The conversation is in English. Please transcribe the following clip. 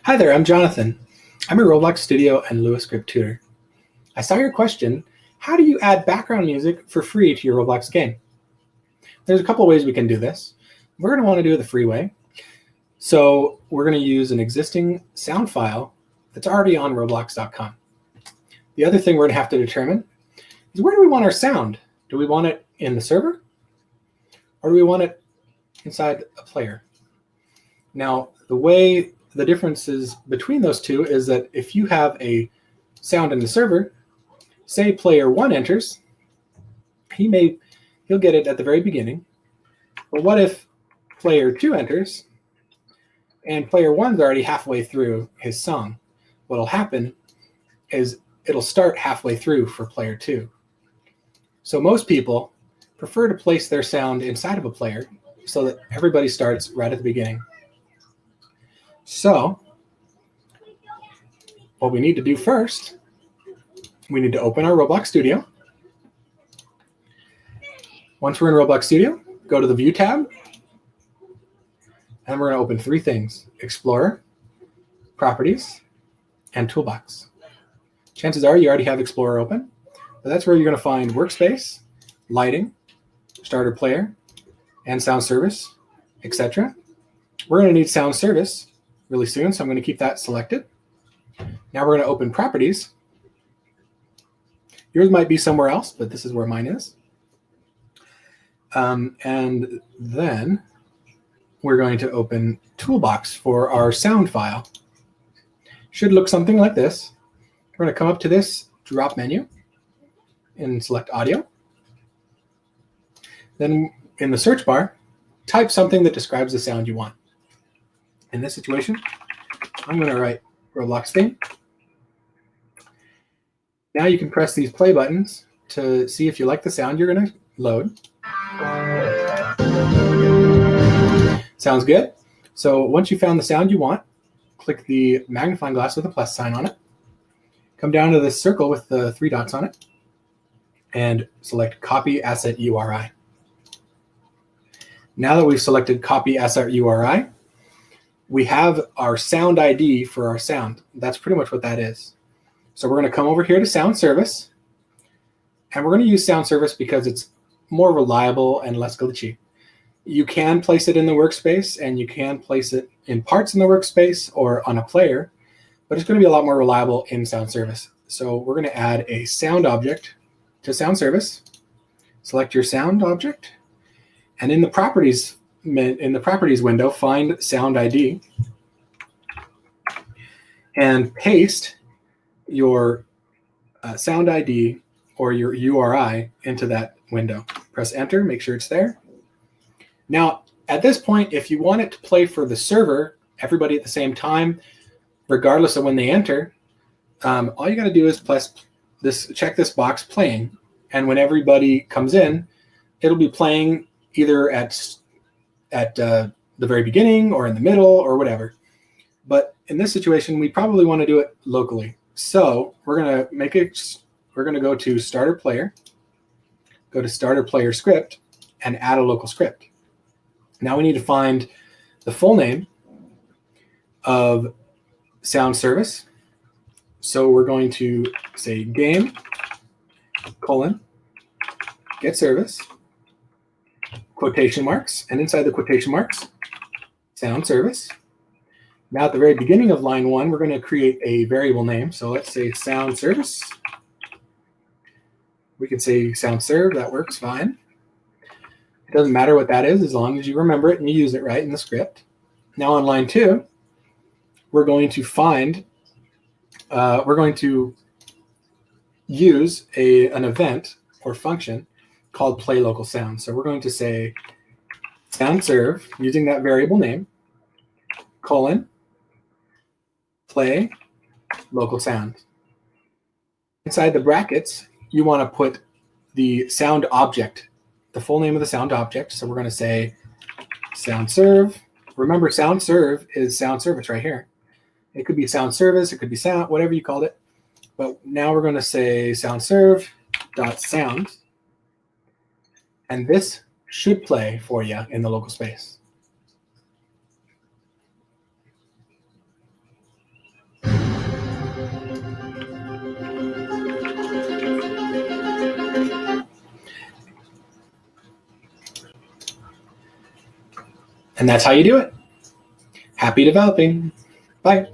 Hi there, I'm Jonathan. I'm a Roblox Studio and Lua Script tutor. I saw your question, how do you add background music for free to your Roblox game? There's a couple ways we can do this. We're going to want to do it the free way. So we're going to use an existing sound file that's already on roblox.com. The other thing we're going to have to determine is where do we want our sound? Do we want it in the server? Or do we want it inside a player? Now, the differences between those two is that if you have a sound in the server, say player 1 enters, he'll get it at the very beginning. But what if player 2 enters and player 1's already halfway through his song? What'll happen is it'll start halfway through for player 2. So most people prefer to place their sound inside of a player so that everybody starts right at the beginning. So what we need to do first, we need to open our Roblox Studio. Once we're in Roblox Studio, go to the View tab, and we're going to open three things: Explorer, Properties, and Toolbox. Chances are you already have Explorer open, but that's where you're going to find Workspace, Lighting, Starter Player, and Sound Service, etc. We're going to need Sound Service really soon, so I'm going to keep that selected. Now we're going to open Properties. Yours might be somewhere else, but this is where mine is. And then we're going to open Toolbox for our sound file. Should look something like this. We're going to come up to this drop menu and select Audio. Then in the search bar, type something that describes the sound you want. In this situation, I'm going to write Roblox theme. Now you can press these play buttons to see if you like the sound you're going to load. Sounds good. So once you found the sound you want, click the magnifying glass with a plus sign on it. Come down to this circle with the 3 dots on it and select Copy Asset URI. Now that we've selected Copy Asset URI, we have our sound ID for our sound. That's pretty much what that is. So we're going to come over here to Sound Service, and we're going to use Sound Service because it's more reliable and less glitchy. You can place it in the workspace, and you can place it in parts in the workspace or on a player, but it's going to be a lot more reliable in Sound Service. So we're going to add a sound object to Sound Service. Select your sound object, and in the properties window, find Sound ID and paste your sound ID or your URI into that window. Press enter, make sure it's there. Now, at this point, if you want it to play for the server, everybody at the same time, regardless of when they enter, all you got to do is check this box playing, and when everybody comes in, it'll be playing either at the very beginning or in the middle or whatever. But in this situation, we probably want to do it locally. So we're going to go to Starter Player, go to StarterPlayer.Script, and add a local script. Now we need to find the full name of Sound Service. So we're going to say game, GetService, quotation marks, and inside the quotation marks, Sound Service. Now at the very beginning of line 1, we're going to create a variable name. So let's say Sound Service. We can say Sound Serve, that works fine. It doesn't matter what that is as long as you remember it and you use it right in the script. Now on line 2, we're going to use an event or function called PlayLocalSound. So we're going to say Sound Serve using that variable name, play local sound. Inside the brackets, you want to put the sound object, the full name of the sound object. So we're going to say Sound Serve. Remember, Sound Serve is Sound Service right here. It could be Sound Service, it could be sound, whatever you called it. But now we're going to say SoundServe.Sound. And this should play for you in the local space. And that's how you do it. Happy developing. Bye.